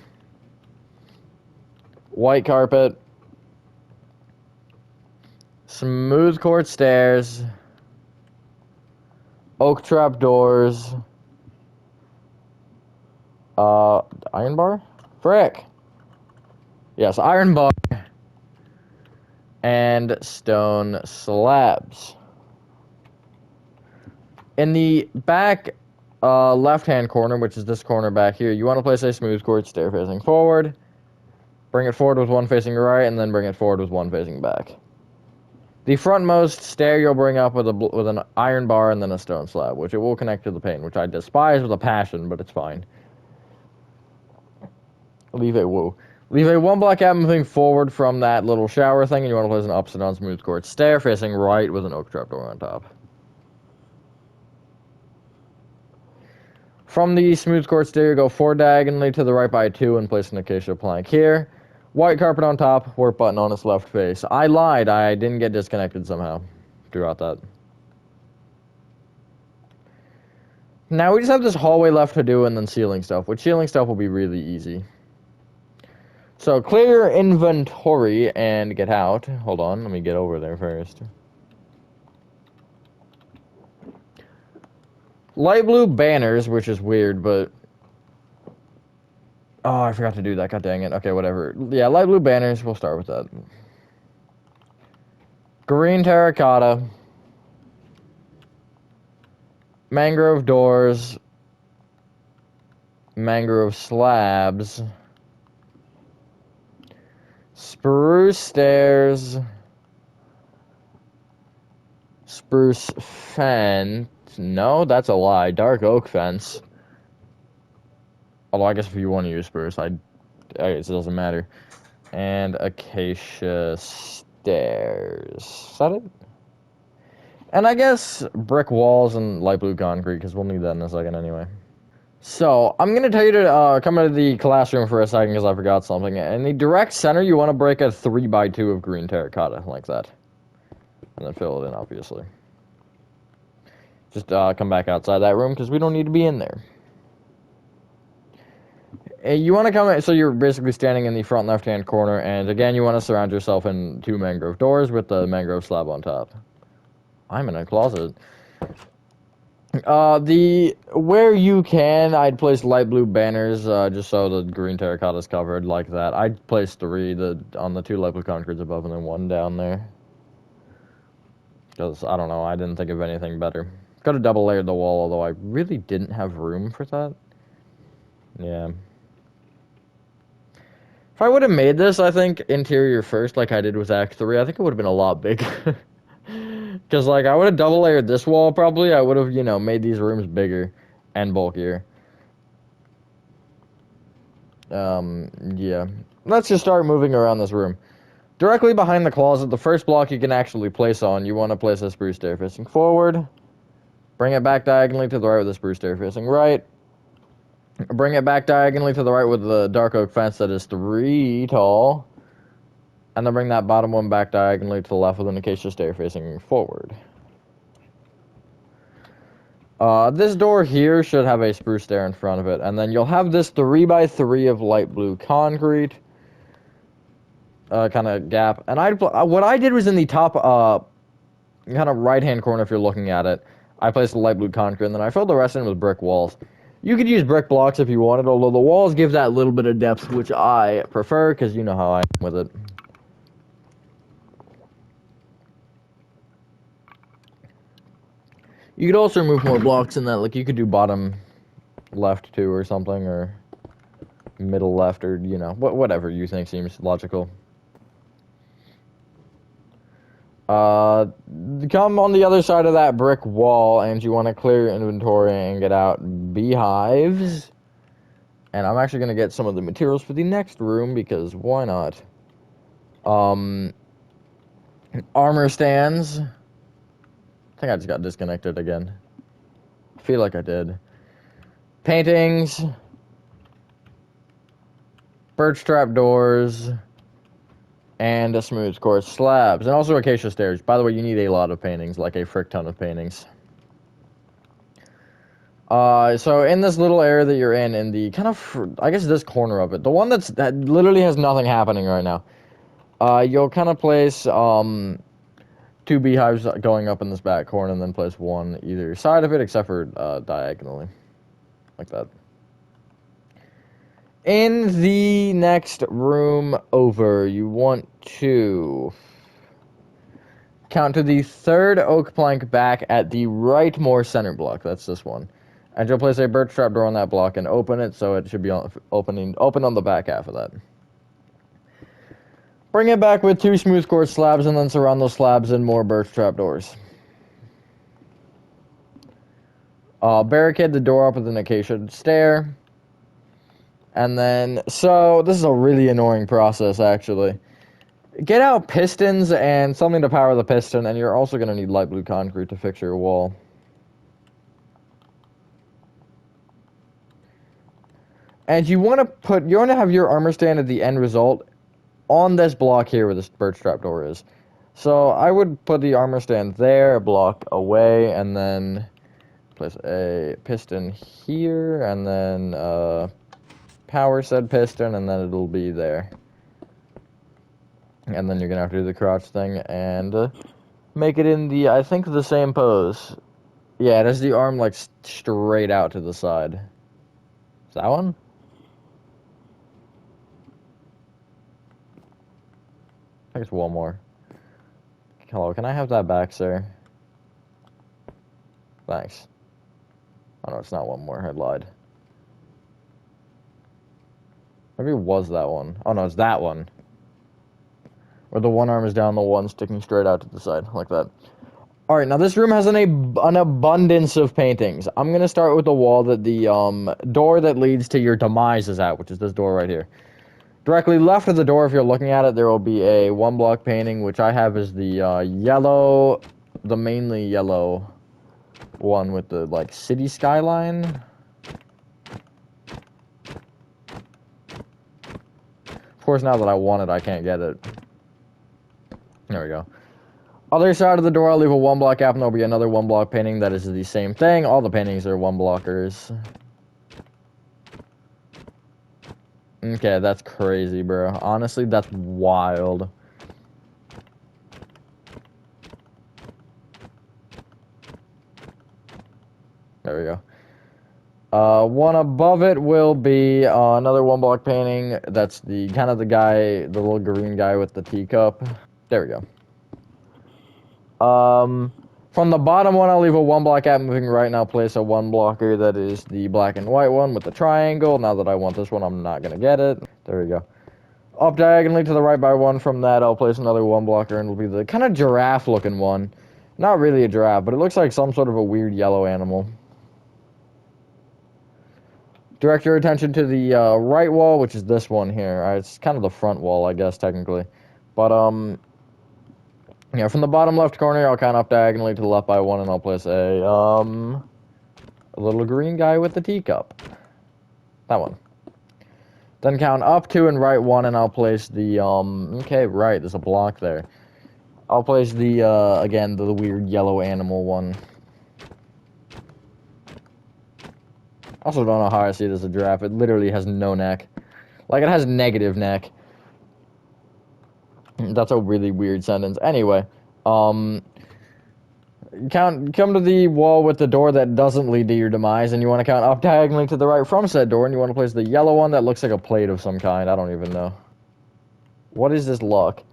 white carpet, smooth quartz stairs, oak trap doors, iron bar? Frick! Yes, iron bar, and stone slabs. In the back left-hand corner, which is this corner back here, you want to place a smooth quartz stair facing forward. Bring it forward with one facing right, and then bring it forward with one facing back. The frontmost stair you'll bring up with an iron bar and then a stone slab, which it will connect to the pane, which I despise with a passion, but it's fine. Leave a 1-block gap moving forward from that little shower thing, and you want to place an upside down smooth quartz stair facing right with an oak trapdoor on top. From the smooth quartz stair, go 4 diagonally to the right by 2 and place an acacia plank here. White carpet on top, warp button on its left face. I lied, I didn't get disconnected somehow throughout that. Now we just have this hallway left to do and then ceiling stuff, which ceiling stuff will be really easy. So clear your inventory and get out. Hold on, let me get over there first. Light blue banners, which is weird, but... Oh, I forgot to do that, god dang it. Okay, whatever. Yeah, light blue banners, we'll start with that. Green terracotta. Mangrove doors. Mangrove slabs. Spruce stairs. Spruce fence. No, that's a lie. Dark oak fence. Although I guess if you want to use spruce, I guess it doesn't matter. And acacia stairs. Is that it? And I guess brick walls and light blue concrete, because we'll need that in a second anyway. So, I'm going to tell you to come into the classroom for a second, because I forgot something. In the direct center, you want to break a 3x2 of green terracotta, like that. And then fill it in, obviously. Just come back outside that room, because we don't need to be in there. You want to come, so you're basically standing in the front left-hand corner, and again, you want to surround yourself in 2 mangrove doors with the mangrove slab on top. I'm in a closet. Where you can, I'd place light blue banners, just so the green terracotta is covered like that. I'd place 3 on the 2 light blue concretes above and then 1 down there. Because, I don't know, I didn't think of anything better. Could have double layered the wall, although I really didn't have room for that. Yeah. If I would have made this, I think, interior first, like I did with Act 3, I think it would have been a lot bigger. Because, like, I would have double layered this wall, probably. I would have, you know, made these rooms bigger and bulkier. Yeah. Let's just start moving around this room. Directly behind the closet, the first block you can actually place on, you want to place a spruce stair facing forward. Bring it back diagonally to the right with the spruce stair facing right. Bring it back diagonally to the right with the dark oak fence that is 3 tall. And then bring that bottom one back diagonally to the left with an acacia stair facing forward. This door here should have a spruce stair in front of it. And then you'll have this 3x3 of light blue concrete. Kind of gap. And what I did was in the top kind of right-hand corner if you're looking at it. I placed the light blue concrete and then I filled the rest in with brick walls. You could use brick blocks if you wanted, although the walls give that little bit of depth, which I prefer, because you know how I am with it. You could also remove more blocks in that, like you could do bottom left too or something, or middle left, or, you know, whatever you think seems logical. Come on the other side of that brick wall, and you want to clear your inventory and get out beehives. And I'm actually going to get some of the materials for the next room, because why not? Armor stands. I think I just got disconnected again. I feel like I did. Paintings. Birch trap doors. And a smooth quartz slabs. And also acacia stairs. By the way, you need a lot of paintings, like a frick ton of paintings. So in this little area that you're in the kind of, I guess this corner of it, the one that literally has nothing happening right now, you'll kind of place, 2 beehives going up in this back corner, and then place 1 either side of it, except for, diagonally. Like that. In the next room over, you want to count to the 3rd oak plank back at the right more center block. That's this one. And you'll place a birch trap door on that block and open it, so it should be open on the back half of that. Bring it back with 2 smooth quartz slabs, and then surround those slabs in more birch trap doors. Barricade the door up with an acacia stair. And then, so, this is a really annoying process, actually. Get out pistons and something to power the piston, and you're also going to need light blue concrete to fix your wall. And you want to have your armor stand at the end result on this block here where this birch trap door is. So I would put the armor stand there, a block away, and then Place a piston here, and then power said piston, and then it'll be there. And then you're gonna have to do the crotch thing and make it in the, I think, the same pose. Yeah, it has the arm like straight out to the side. Is that one? I think it's one more. Hello, can I have that back, sir? Thanks. Oh no, it's not one more. I lied. Maybe it was that one. Oh no, it's that one. Where the one arm is down, the one sticking straight out to the side, like that. Alright, now this room has an abundance of paintings. I'm gonna start with the wall that the door that leads to your demise is at, which is this door right here. Directly left of the door, if you're looking at it, there will be a one-block painting, which I have is the yellow, the mainly yellow one with the, like, city skyline. Of course, now that I want it, I can't get it. There we go. Other side of the door, I'll leave a one-block gap, and there'll be another one-block painting that is the same thing. All the paintings are one-blockers. Okay, that's crazy, bro. Honestly, that's wild. There we go. One above it will be another one-block painting. That's the kind of the guy, the little green guy with the teacup. There we go. From the bottom one, I'll leave a one-block gap moving right, and I'll place a one-blocker that is the black and white one with the triangle. Now that I want this one, I'm not going to get it. There we go. Up diagonally to the right by one from that, I'll place another one-blocker, and it'll be the kind of giraffe-looking one. Not really a giraffe, but it looks like some sort of a weird yellow animal. Direct your attention to the right wall, which is this one here. It's kind of the front wall, I guess, technically. But, yeah, from the bottom left corner, I'll count up diagonally to the left by one, and I'll place a little green guy with the teacup. That one. Then count up two and right one, and I'll place the, okay, right, there's a block there. I'll place the, again, the weird yellow animal one. Also don't know how I see it as a giraffe. It literally has no neck. Like, it has negative neck. That's a really weird sentence. Anyway, come to the wall with the door that doesn't lead to your demise, and you want to count up diagonally to the right from said door, and you want to place the yellow one that looks like a plate of some kind. I don't even know. What is this luck?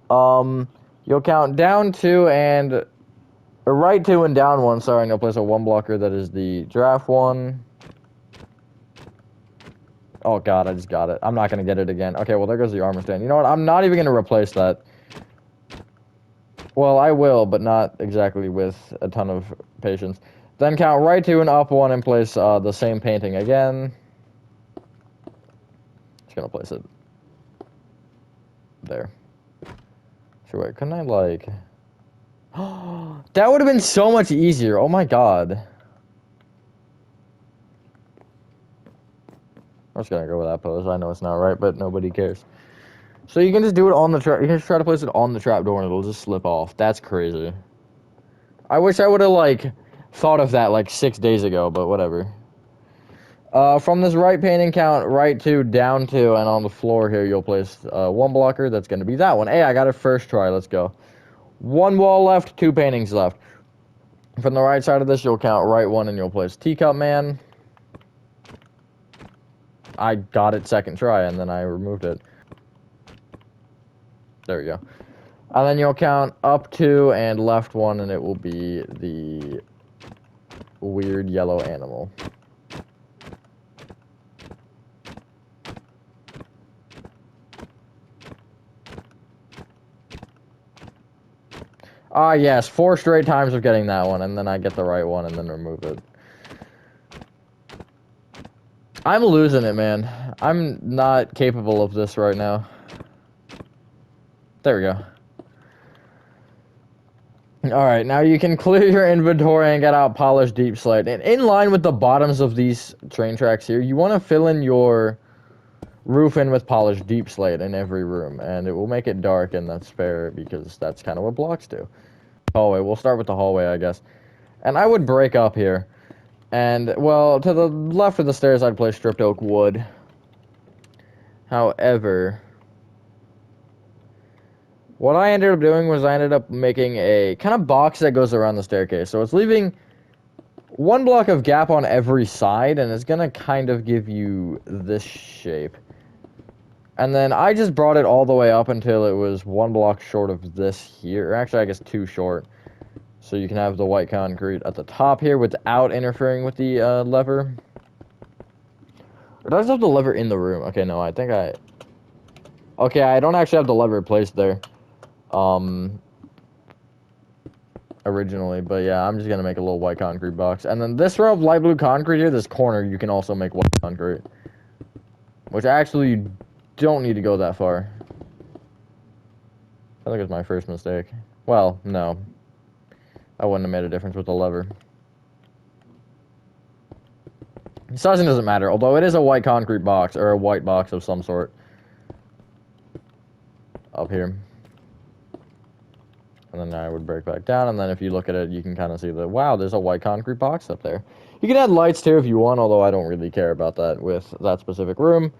You'll count down two and right two and down one. Sorry, and you'll place a one blocker that is the giraffe one. Oh god, I just got it. I'm not gonna get it again. Okay, well there goes the armor stand. You know what? I'm not even gonna replace that. Well, I will, but not exactly with a ton of patience. Then count right two and up one and place the same painting again. Just gonna place it there. Sure, wait, couldn't I like... That would have been so much easier. Oh my god. I'm just gonna go with that pose. I know it's not right, but nobody cares. So you can just do it on the trap. You can just try to place it on the trapdoor and it'll just slip off. That's crazy. I wish I would have, like, thought of that, like, 6 days ago, but whatever. From this right painting, count right two, down two, and on the floor here, you'll place one blocker. That's gonna be that one. Hey, I got it first try. Let's go. One wall left, two paintings left. From the right side of this, you'll count right one, and you'll place Teacup Man. I got it second try, and then I removed it. There we go. And then you'll count up two and left one, and it will be the weird yellow animal. Ah, yes, 4 straight times of getting that one, and then I get the right one, and then remove it. I'm losing it, man. I'm not capable of this right now. There we go. Alright, now you can clear your inventory and get out polished deep slate. And in line with the bottoms of these train tracks here, you want to fill in your roof in with polished deep slate in every room. And it will make it dark, and that's fair, because that's kind of what blocks do. Hallway. We'll start with the hallway, I guess. And I would break up here. And, well, to the left of the stairs, I'd place stripped oak wood. However, what I ended up doing was I ended up making a kind of box that goes around the staircase. So it's leaving one block of gap on every side, and it's going to kind of give you this shape. And then I just brought it all the way up until it was one block short of this here. Actually, I guess 2 short. So you can have the white concrete at the top here without interfering with the lever. Or do I just have the lever in the room? Okay, no, I think I... Okay, I don't actually have the lever placed there. Originally, but yeah, I'm just gonna make a little white concrete box. And then this row of light blue concrete here, this corner, you can also make white concrete. Which actually, you don't need to go that far. I think it's my first mistake. Well, no. I wouldn't have made a difference with the lever. Sizing doesn't matter, although it is a white concrete box, or a white box of some sort. Up here. And then I would break back down, and then if you look at it, you can kind of see that, wow, there's a white concrete box up there. You can add lights too if you want, although I don't really care about that with that specific room.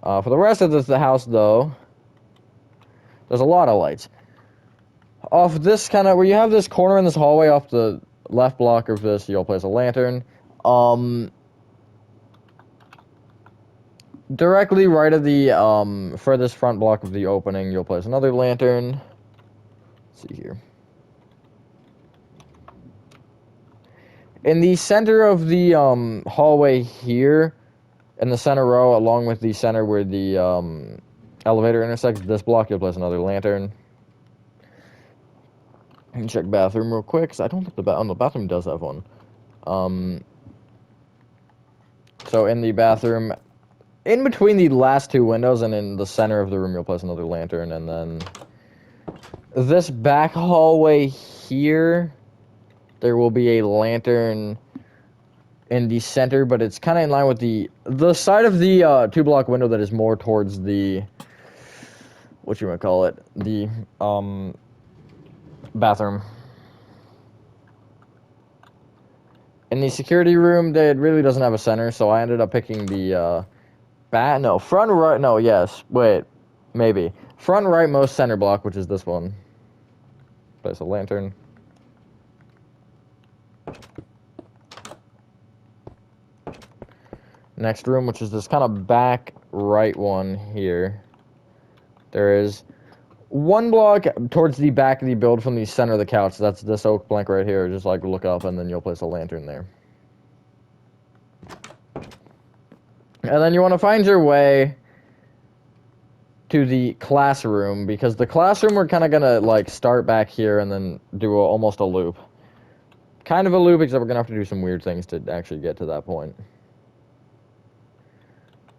For the rest of the house, though, there's a lot of lights. Off this kind of, where you have this corner in this hallway off the left block of this, you'll place a lantern. Directly right of the furthest front block of the opening, you'll place another lantern. Let's see here. In the center of the hallway here, in the center row, along with the center where the elevator intersects this block, you'll place another lantern. And check bathroom real quick, because I don't think the bathroom does have one. So in the bathroom, in between the last 2 windows and in the center of the room, you'll place another lantern. And then this back hallway here, there will be a lantern in the center, but it's kind of in line with the side of the 2-block window that is more towards the, what you want to call it, the bathroom. In the security room, it really doesn't have a center, so I ended up picking the front right, no, yes, wait, maybe. Front rightmost center block, which is this one. Place a lantern. Next room, which is this kind of back right one here. There is 1 block towards the back of the build from the center of the couch. That's this oak plank right here. Just like look up and then you'll place a lantern there. And then you want to find your way to the classroom, because the classroom we're kind of going to like start back here and then do almost a loop. Kind of a loop, except we're going to have to do some weird things to actually get to that point.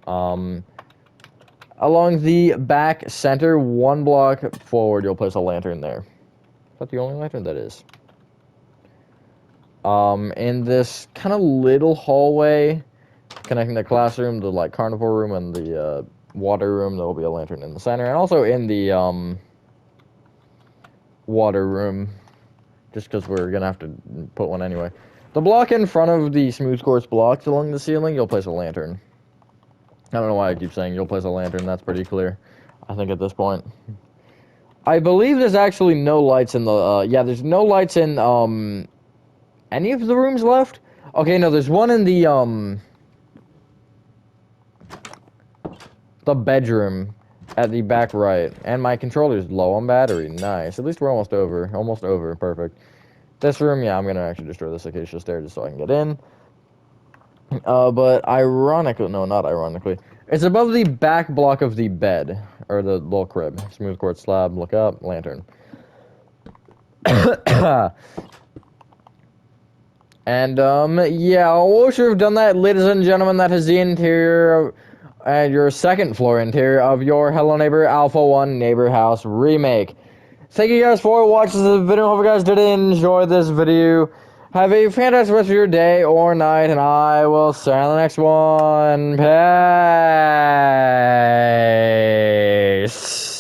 Along the back center, 1 block forward, you'll place a lantern there. Is that the only lantern? That is. In this kind of little hallway connecting the classroom, the like carnivore room, and the water room, there will be a lantern in the center, and also in the water room, just because we're gonna have to put one anyway. The block in front of the smooth quartz blocks along the ceiling, you'll place a lantern. I don't know why I keep saying you'll place a lantern. That's pretty clear, I think, at this point. I believe there's actually no lights in the, yeah, there's no lights in, any of the rooms left? Okay, no, there's one in the bedroom at the back right. And my controller's low on battery. Nice. At least we're almost over. Almost over. Perfect. This room, yeah, I'm gonna actually destroy this acacia stair just so I can get in. But ironically, no, not ironically, it's above the back block of the bed, or the little crib. Smooth quartz slab, look up, lantern. And, yeah, we'll sure have done that, ladies and gentlemen. That is the interior, and your second floor interior of your Hello Neighbor Alpha 1 Neighbor House remake. Thank you guys for watching this video. Hope you guys did enjoy this video. Have a fantastic rest of your day or night, and I will see you on the next one. Peace.